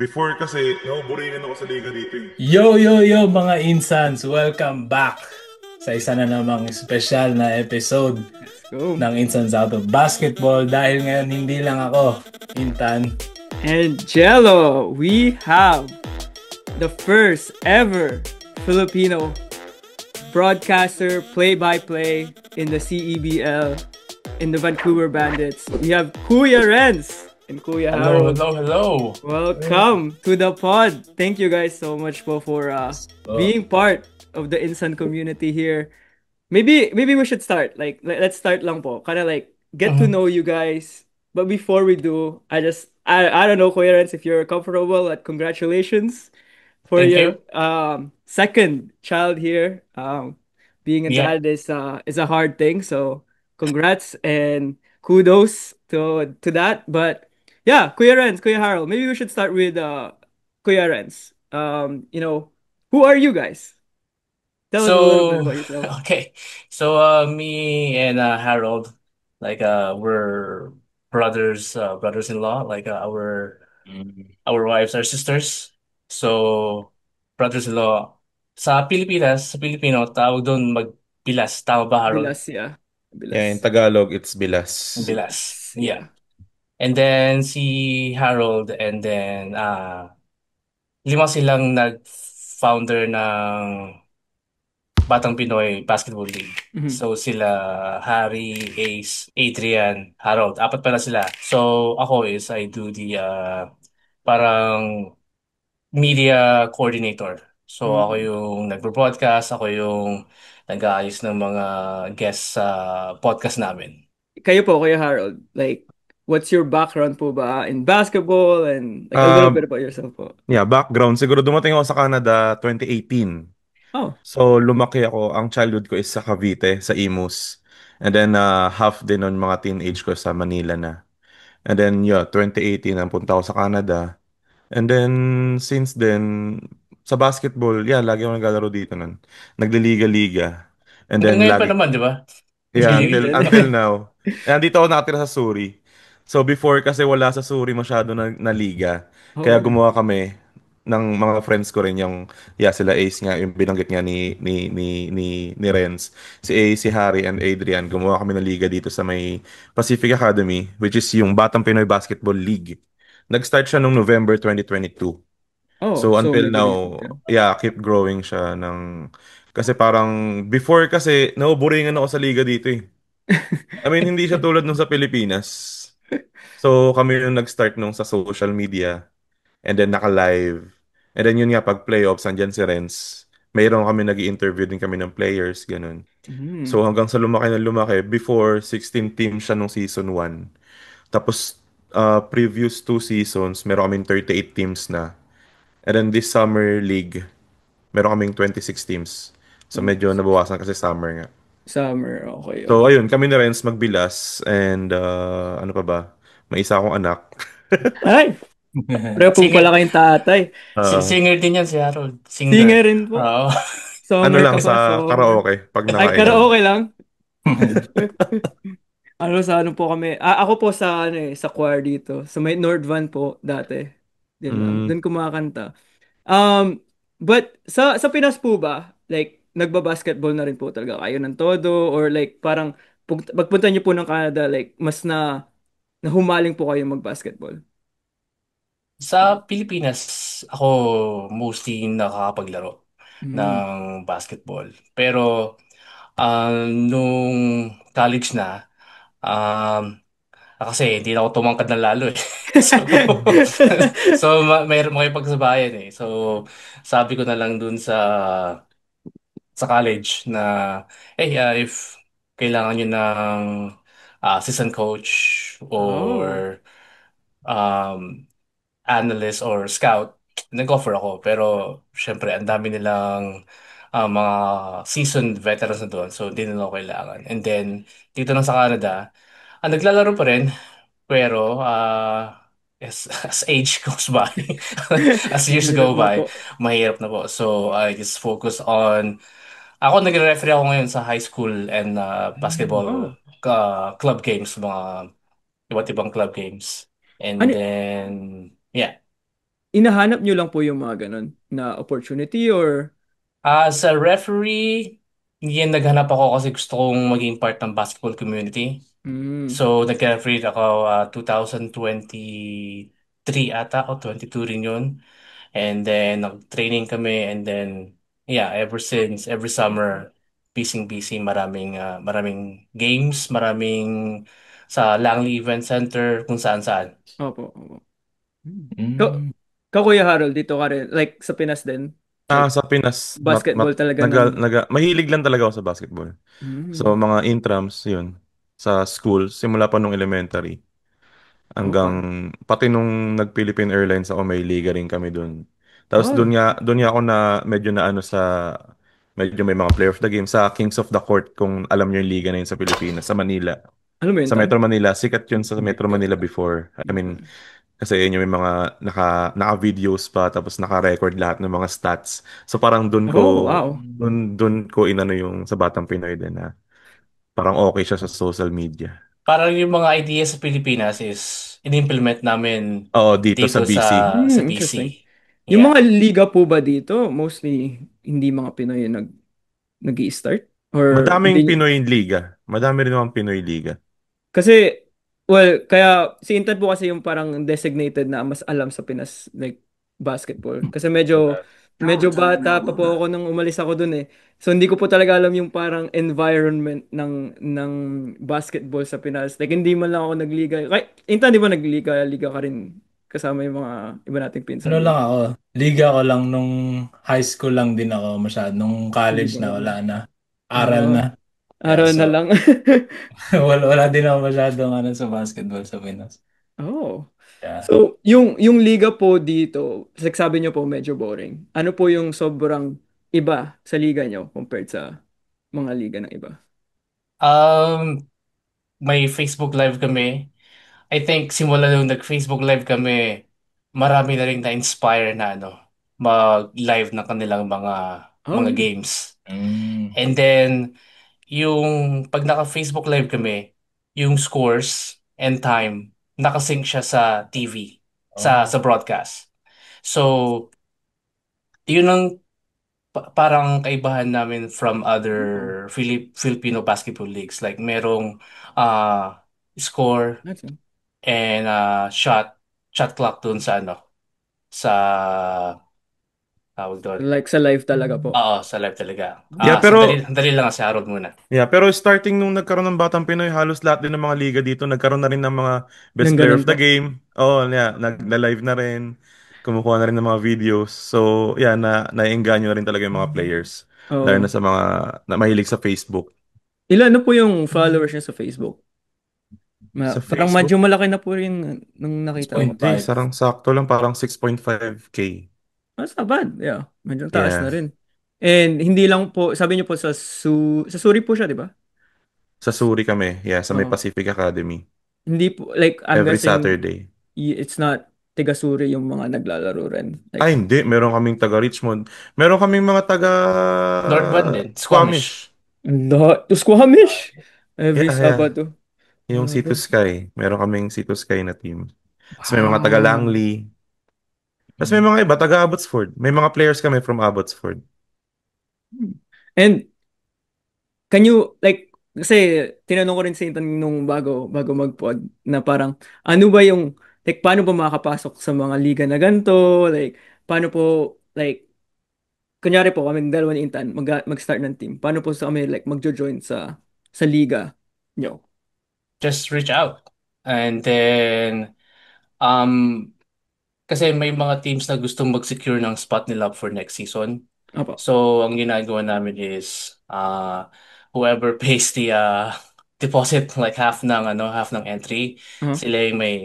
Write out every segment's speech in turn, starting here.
Before kasi, nabuburingan ako sa liga dito eh. Yo, yo, yo mga insans! Welcome back sa isa na namang special na episode Let's go. ng Insans Out of Basketball dahil ngayon hindi lang ako, Intan. And Jello, we have the first ever Filipino broadcaster play-by-play in the CEBL in the Vancouver Bandits. We have Kuya Renz and Kuya Hello, Harold. hello, hello! Welcome to the pod. Thank you guys so much for Oh, being part of the Insan community here. Maybe we should start. Like let's start lang po. Kind of like get to mhm. know you guys. But before we do, I don't know, Kuya Renz, if you're comfortable. Congratulations for Thank your you. second child here. Being a Yeah. dad is a hard thing. So congrats and kudos to that. But yeah, Kuya Renz, Kuya Harold, maybe we should start with Kuya Renz. Who are you guys? Tell us a little bit So, about yourself. okay. So, me and Harold, we're brothers-in-law. Our wives are sisters. So, brothers-in-law. Sa Pilipinas, sa Pilipino, tawag doon magbilas. Tama ba, Harold? Bilas, yeah. Yeah, in Bilas. Tagalog, it's Bilas. Bilas. Bilas, Yeah. yeah. And then si Harold and then lima silang nag-founder ng Batang Pinoy Basketball League. Mhm. So sila Harry, Ace, Adrian, Harold. Apat pala sila. So ako is I do the parang media coordinator. So ako Mm. yung nagpo-broadcast, ako yung nag-aayos ng mga guests sa podcast namin. Kayo po, Kuya Harold, like, what's your background po ba in basketball and like a little bit Um, about yourself po? yeah, background. Siguro dumating ako sa Canada 2018. Oh, So, lumaki ako. Ang childhood ko is sa Cavite, sa Imus. And then, half din ng mga teenage ko sa Manila na. And then, yeah, 2018, napunta ako sa Canada. And then, since then, sa basketball, yeah, lagi ako naglalaro dito nun. Nagliliga-liga. And Hanggang then, ngayon pa lagi, naman, di ba? yeah, hanggang Naliligo. until ngayon. now. Eh, nandito ako nakatira sa Suri. So before kasi wala sa Suri masyado na liga. Kaya Oh. gumawa kami ng mga friends ko rin yung yeah, sila Ace nga yung binanggit nga ni Renz. Si Ace, si Harry and Adrian gumawa kami ng liga dito sa may Pacific Academy, which is yung Batang Pinoy Basketball League. Nag-start siya noong November 2022. Oh, So so until nag-ulit now, siya. yeah, keep growing siya ng kasi parang before kasi nabuburingan ako sa liga dito eh. I mean, hindi siya tulad nung sa Pilipinas. So kami yung nag-start nung sa social media and then naka-live. And then yun nga, pag playoffs, andyan si Renz. Mayroon kami nag-i-interview din kami ng players, ganun. So Mm. hanggang sa lumaki na lumaki, before 16 teams siya nung season 1. Tapos previous 2 seasons, meron kaming 38 teams na. And then this summer league, meron kaming 26 teams. So medyo 26. nabawasan kasi summer nga. Summer, okay, So okay. ayun, kami na Renz magbilas and ano pa ba? May isa akong anak. Ay, pareho po Singer, pala kayong tatay. Uh, singer din yan si Harold. Singer. Singer rin po. Oo. ano Summer lang ka sa pa, summer. karaoke pag Ay, nakainom. karaoke lang. Sa ano po kami? Ako po sa ano sa choir dito. Sa may Nordvan po dati. Din lang. Mm, Doon kumakanta. Um, but sa Pinas po ba, like nagba-basketball na rin po talaga kayo ng todo or like parang pagpunta niyo po ng Canada like mas na humaling po kayo mag-basketball? Sa Pilipinas, ako mostly nakakapaglaro Mm. ng basketball. Pero nung college na, um, kasi hindi na ako tumangkad na lalo eh. So, mayroon makipagsabayan eh. So, sabi ko na lang dun sa college na, hey, if kailangan nyo ng assistant coach Oh. or um, analyst or scout, nag-offer ako. Pero, syempre, ang dami nilang mga seasoned veterans na doon. So, hindi nila ako kailangan. And then, dito na sa Canada, naglalaro pa rin. Pero, as age goes by, as years Hirap go na by, po. mahirap na po. So, I just focus on ako nagre-referee ako ngayon sa high school and basketball Oh. club games, mga iba't ibang club games. And Ano then, yeah. inahanap nyo lang po yung mga ganun na opportunity or Sa referee, yan naghanap ako kasi gusto kong maging part ng basketball community. mm, So, nag-referee ako 2023 ata o 22 rin yun. And then, nag-training kami. And then, yeah, ever since, every summer, busy-busy, maraming games, maraming sa Langley Event Center, kung saan-saan. opo, opo. Mm. Mm. Kuya Harold, dito ka rin, like sa Pinas din, like Sa Pinas, basketball talaga ng, mahilig lang talaga ako sa basketball. So, mm, mga intrams, yun. Sa school, simula pa nung elementary. Hanggang, okay. pati nung nag-Philippine Airlines ako, may liga rin kami dun. Tapos Oh, doon nga ako na medyo na ano medyo may mga player of the game sa Kings of the Court, kung alam niyo yung liga na yun sa Pilipinas, sa Manila. alam mo yun, Sa Tan? Metro Manila, sikat yun sa Hindi Metro ko Manila alam. before. I mean, Okay. kasi yun yung may mga naka-videos pa, tapos naka-record lahat ng mga stats. So parang Oh, wow. doon ko inano yung sa Batang Pinoy din na parang okay siya sa social media. Parang yung mga ideas sa Pilipinas is in-implement namin Oo, dito sa dito sa BC. sa BC. Interesting. Yung mga Yeah. liga po ba dito, mostly hindi mga Pinoy yung nag-i-start? Or Madaming hindi, Pinoy Liga. Madami rin naman Pinoy Liga. kasi, well, kaya si Intan po kasi yung parang designated na mas alam sa Pinas, like, basketball. Kasi medyo bata pa po ako nung umalis ako dun eh. So, hindi ko po talaga alam yung parang environment ng basketball sa Pinas. Like, hindi man lang ako nagliga. Intan, di ba nagliga? Liga ka rin kasama yung mga iba nating Ano pinsan lang din. ako, liga ko lang nung high school lang din ako masyado. Nung Hindi college ba? na, wala na. Aral Ah, na. Yeah, araw so, na lang. wala din ako masyadong ano sa basketball sa Pinas. Oh. Yeah. So, yung liga po dito, like sabi niyo po medyo boring. Ano po yung sobrang iba sa liga niyo compared sa mga liga ng iba? Um, May Facebook Live kami. I think simula nung nag-Facebook Live kami, marami na rin na-inspire na ano, mag-live ng kanilang Oh, mga really? games. Mm. And then yung pag naka-Facebook Live kami, yung scores and time nakasync siya sa TV, sa Oh. broadcast. So, yun ang parang kaibahan namin from other Oh, Filipino basketball leagues. Like merong score that's it. and shot clock dun sa ano, sa tawag doon. Like sa live talaga po. Oo, sa live talaga. Oh, Sandali lang si Harold muna. Pero starting nung nagkaroon ng Batang Pinoy, halos lahat din ng mga liga dito nagkaroon na rin ng mga best nang player ganun of the po. game. Oo, yeah, nagla-live na rin. Kumukuha na rin ng mga videos. So, yeah, naiengganyo na rin talaga yung mga players. Lalo na Oh. sa mga mahilig sa Facebook. Ilan na po yung followers niya sa Facebook? Sa Parang Facebook? medyo malaki na po rin nung nakita ko. Hindi, 6.5. sarang sakto lang, parang 6.5K. That's not bad. Yeah, medyo taas na Yeah. rin. And hindi lang po, sabi niyo po sa Suri po siya, di ba? Sa Suri kami. Yeah, sa may Oo. Pacific Academy. Hindi po, like, I'm Every guessing Saturday. it's not Tigasuri yung mga naglalaro rin. Ay, Like, hindi. Meron kaming taga Richmond. Meron kaming mga taga Northbound din, Squamish. Squamish. to Squamish every Yeah, yeah. Sabado. Yung Sea to Grabe. Sky. Meron kaming Sea to Sky na team. Tapos may mga taga Wow. Langley. Tapos may Mm. mga iba, taga Abbotsford. May mga players kami from Abbotsford. And can you, like, kasi tinanong ko rin si Ethan nung bago mag-pod na parang, ano ba yung, like, paano ba makakapasok sa mga liga na ganito? Like, paano po, like, kunyari po, kami dalawa ni Intan, mag-start ng team. Paano po sa kami, like, magjo-join sa liga nyo? Just reach out. And then, um, kasi may mga teams na gustong mag-secure ng spot nila for next season. Apo. So, ang ginagawa namin is whoever pays the deposit, like half ng entry, Uh-huh. sila yung may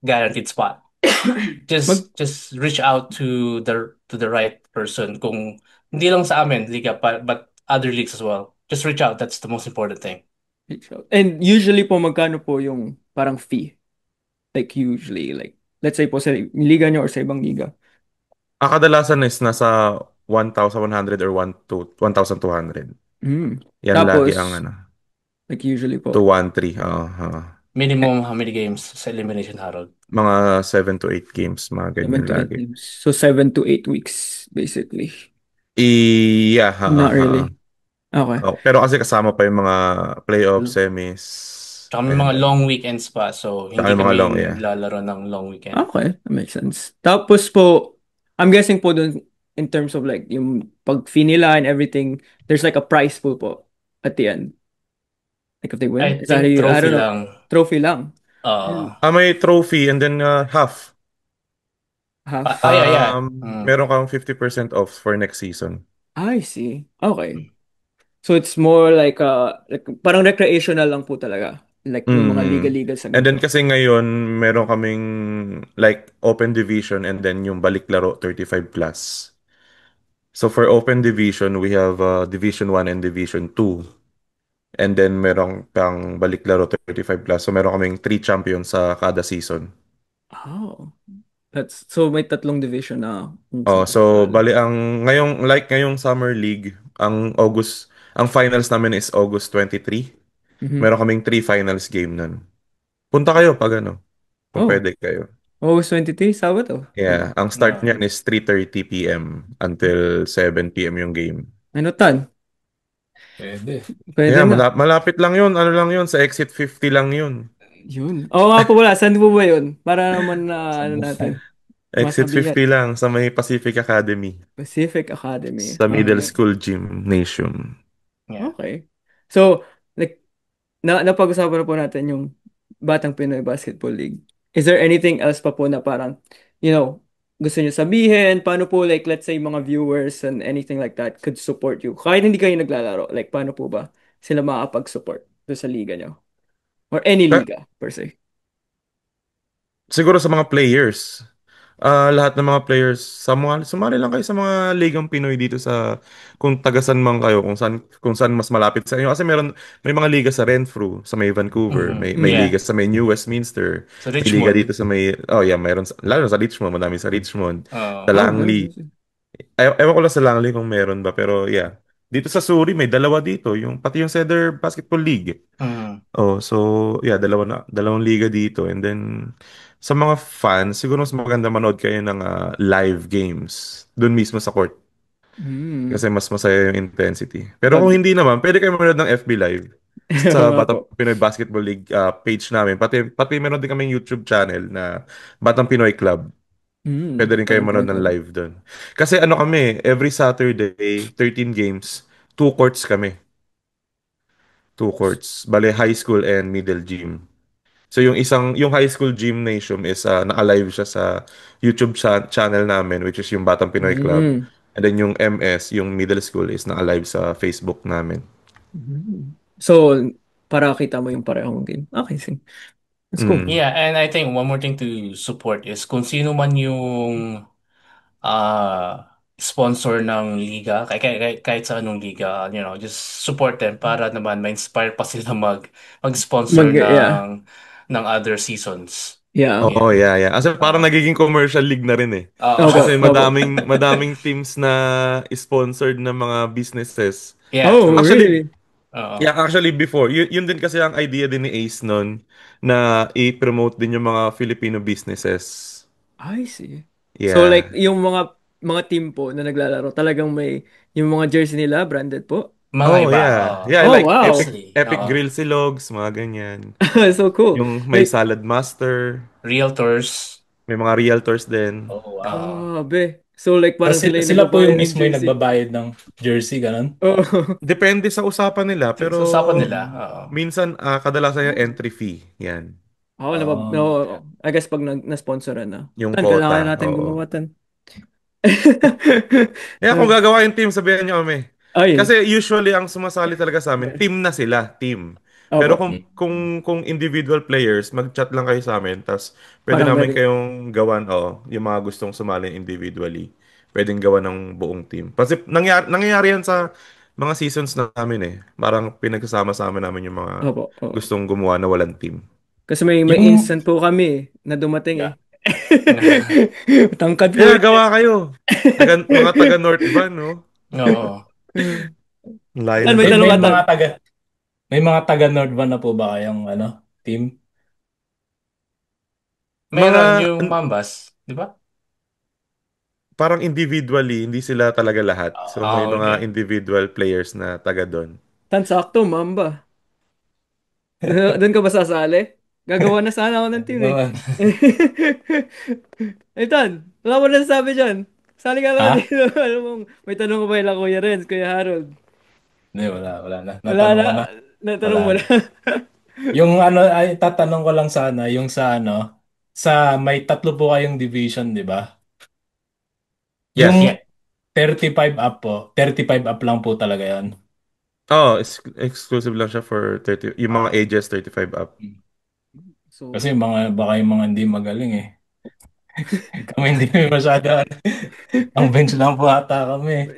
guaranteed spot. Mag, Just reach out to the right person kung hindi lang sa amin liga but other leagues as well. Just reach out. That's the most important thing. reach out. And usually po, magkano po yung parang fee? Like, usually, like, let's say po sa liga nyo or sa ibang liga. Kadalasan is nasa 1,100 or 1,200. Mm. Yan lagi ang Tapos, ano. like, usually po. 213. Oo. Minimum how many games sa Elimination Harold? Mga 7 to 8 games, mga 7 ganyan to 8 lagi. games. So 7 to 8 weeks, basically. Yeah, ha, ha, Not ha. really. Okay. Oh, pero kasi kasama pa yung mga playoff, semis, Tsaka may and mga long weekends pa, so saka hindi yung kami mga long, yeah. lalaro ng long weekend. Okay, that makes sense. Tapos po, I'm guessing po dun, in terms of like, yung pag-fee nila and everything, there's like a prize pool po at the end. Like if they win. I Is that how think you, I trophy don't know. lang. Trophy lang. May trophy and then half. Half. Yeah, yeah. Meron kang 50% off for next season. I see. Okay. So it's more like parang recreational lang po talaga. Like yung mga Mm. liga-liga sa And then ganito. kasi ngayon, meron kaming like open division and then yung balik laro 35 plus. So for open division, we have Division 1 and Division 2. And then meron kang balik laro 35 plus. So meron kaming 3 champions sa kada season. Oh. That's so may tatlong division na kung Oh, saan so kasali. bali ang ngayong Summer League, ang finals namin is August 23. Mhm. Meron kaming 3 finals game nun. Punta kayo pag ano, kung Oh, pwede kayo. August 23, Sabado. Yeah, ang start Yeah. niyan is 3:30 p.m. until 7 p.m. yung game. Ano tan? Pwede. Pwede Yeah, na. malapit lang yun. Ano lang yun, sa exit 50 lang yun. Yun. Oo nga po wala. Saan po ba yun? Para naman na ano natin. Exit Masabihan. 50 lang sa may Pacific Academy. Pacific Academy. Sa Middle Okay. School Gymnasium. Yeah. Okay. So, like, napag-usapan na po natin yung Batang Pinoy Basketball League. Is there anything else pa po na parang, gusto niyo sabihin? Paano po, like, let's say, mga viewers and anything like that could support you? Kahit hindi kayo naglalaro, like, paano po ba sila makakapag-support doon sa liga niyo? Or any Ka- liga, per se. Siguro sa mga players. Lahat ng mga players, sumali lang kayo sa mga ligang Pinoy dito sa kung tagasan man kayo, kung saan mas malapit sa inyo. Kasi may mga liga sa Renfrew, sa may Vancouver, may Mm. Yeah. liga sa may New Westminster, Sa may liga Richmond. dito sa may, oh yeah, lalo sa Richmond, madami sa Richmond, sa Uh, Oh, meron Langley. din. Ewan ko lang sa Langley kung meron ba, pero yeah. Dito sa Surrey, may dalawa dito, pati yung Cedar Basketball League. mm. Oh, so yeah, dalawang liga dito. And then sa mga fans, siguro mas maganda manood kayo ng live games doon mismo sa court Mm. kasi mas masaya yung intensity. Pero Pag, kung hindi naman, pwede kayo manood ng FB Live oo sa nga po. Batang Pinoy Basketball League page namin. Pati meron din kaming YouTube channel na Batang Pinoy Club. Pwede rin kayo Batang Pinoy manood ng Club. live doon. Kasi ano kami, every Saturday, 13 games, 2 courts kami. 2 courts. Bale, high school and middle gym. So yung high school gymnasium is naka-live siya sa YouTube channel namin, which is yung Batang Pinoy Club. Mm. And then yung MS, yung middle school, is naka-live sa Facebook namin. So, para kita mo yung parehong game. Okay, see. That's cool. Mm. Yeah, and I think one more thing to support is kung sino man yung sponsor ng liga, kahit sa anong liga, just support them para naman ma-inspire pa sila mag-sponsor Yeah. ng other seasons. Yeah. Oo, Yeah. yeah, yeah. Kasi parang Uh, nagiging commercial league na rin eh. Opo, Kasi uh, opo. madaming teams na sponsored ng mga businesses. yeah, Oh, true. Actually, really? yeah, Uh, actually before, yun din kasi ang idea din ni Ace nun na i-promote din yung mga Filipino businesses. I see. So, like, Yeah. yung mga team po na naglalaro, talagang may, yung mga jersey nila, branded po? mga Oh, iba, yeah. Yeah, Oh, like wow. mostly. Epic Grill Silogs, mga ganyan. So cool. Yung may Like, Salad Master, Realtors. may mga realtors din. Oh, wow. grabe. So, like, Tapos parang sila yung sila po yung nagbabayad ng mismo yung jersey. nagbabayad ng jersey, ganun. Oh. Depende sa usapan nila, pero Sa usapan nila, minsan kadalasan yung entry fee. Yan. Ako, Oh, I guess pag na-sponsoran na. Yung Tan, kailangan quota. natin Oo. gumawa tan. Yeah, kung gagawa yung team, sabihan niyo kami. Ayun. Kasi usually ang sumasali talaga sa amin, team na sila, team. Pero Opo. kung individual players, mag-chat lang kayo sa amin, tapos pwede Parang namin very, kayong gawan, yung mga gustong sumali individually. Pwedeng gawan ng buong team. Kasi nangyayari yan sa mga seasons namin eh. Parang pinagsasama-sama namin yung mga opo. Oo. gustong gumawa na walang team. Kasi may yung, instant po kami na dumating eh. yeah. Tangkad po Yeah, yun. gawa kayo. Mga taga North Van, no? oo. Ang layo Tan, ng may may, tanong may ka, Tan. mga taga, may mga taga Nordvan na po ba kayong, team? Meron Mga, yung Mambas, di ba? parang individually, hindi sila talaga lahat. So, may mga Okay. individual players na taga doon. Tan sakto, Mamba. Doon ka ba sasali? Gagawa na sana ako ng team eh. Naman. Eh, Tan, wala mo na sabi dyan. Sali ka na Ha? dito. Alam mo, may tanong ko ba ila Kuya Renz, Kuya Harold? Hindi, wala na. Wala Natanong na. ko na. Wala Natanong mo na. na. Yung ano, ay tatanong ko lang sana, yung sa ano, sa may tatlo po kayong division, di ba? Yung Yes. Yeah. 35 up po, 35 up lang po talaga yan. Oh, exclusive lang siya for 30, yung mga ages 35 up. So, Kasi baka yung mga hindi magaling eh. Kami hindi masyado. Ang bench lang po ata kami.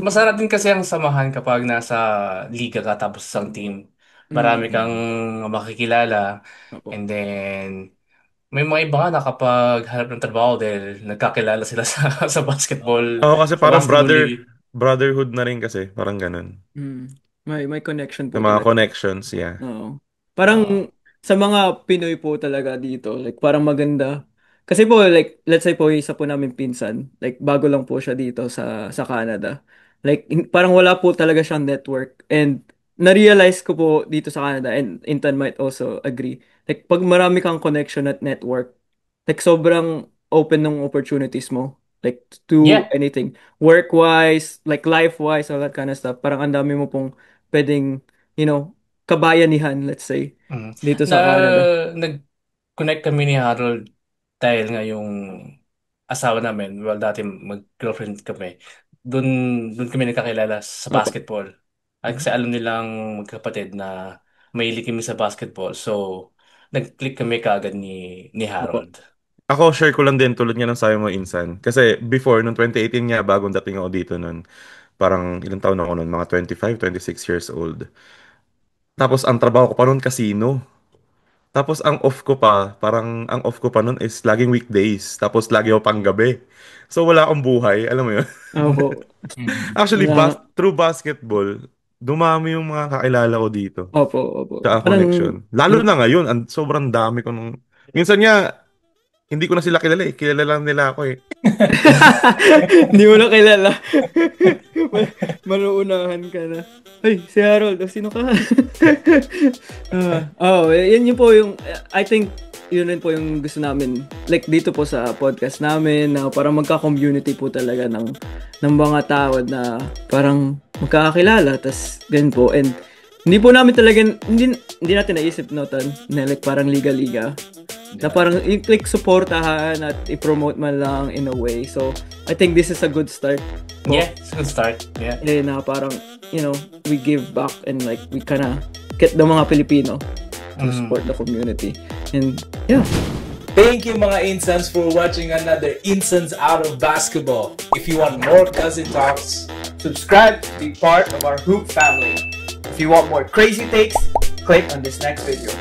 Masarap din kasi ang samahan kapag nasa liga ka tapos isang team. Marami kang Mm. makikilala. Opo. And then, may mga iba nga na kapag hanap ng trabaho dahil nagkakilala sila Oo, kasi sa parang basketball league. brotherhood na rin kasi, parang ganun. May connection May po mga talaga. connections, yeah. Oo. Parang Ah, sa mga Pinoy po talaga dito, like parang maganda. Kasi po like let's say po isa po namin pinsan, like bago lang po siya dito sa Canada. Like parang wala po talaga siyang network and na-realize ko po dito sa Canada and Intan might also agree. Like pag marami kang connection at network, like sobrang open ng opportunities mo like to yeah. anything work-wise, like life-wise, all that kind of stuff. Parang ang dami mo pong pwedeng kabayanihan, let's say, Mm. dito Na sa Canada. nag-connect kami ni Harold dahil nga yung asawa namin, well, dati mag-girlfriend kami. Doon doon kami nagkakilala sa Opo. basketball. At kasi Mhm. alam nilang magkapatid na mahilig kami sa basketball. So, nag-click kami kaagad ni Opo. Harold. Ako, share ko lang din tulad nga ng sabi mo, Insan. Kasi before, noong 2018 nga, bagong dating ako dito noon, parang ilang taon ako noon, mga 25, 26 years old. Tapos ang trabaho ko pa noon, casino. Tapos ang off ko pa, parang ang off ko pa noon is laging weekdays. Tapos lagi ako panggabi. So wala akong buhay, alam mo yun? Opo. Mm. Actually, Na, through basketball, dumami yung mga kakilala ko dito. opo, opo. Tsaka Parang, connection. Lalo na ngayon, sobrang dami ko nung... Minsan nga, hindi ko na sila kilala eh. Kilala lang nila ako eh. hindi mo na kilala. Manuunahan ka na. Ay, si Harold, sino ka? Yun po yung, I think, yun rin po yung gusto namin. Like, dito po sa podcast namin, na parang magka-community po talaga ng mga tao na parang magkakakilala, tas ganun po. And, hindi po namin talaga, hindi natin naisip, no, Tan, na like parang liga-liga. Na parang i-click supportahan at i-promote man lang in a way. So, I think this is a good start. Yeah, it's a good start. Yeah. Na parang, we give back and like, we kinda get the mga Pilipino to support the community. And, yeah. Thank you mga Insans for watching another Insans Out of Basketball. If you want more Cousin Talks, Subscribe to be part of our Hoop family. If you want more crazy takes, click on this next video.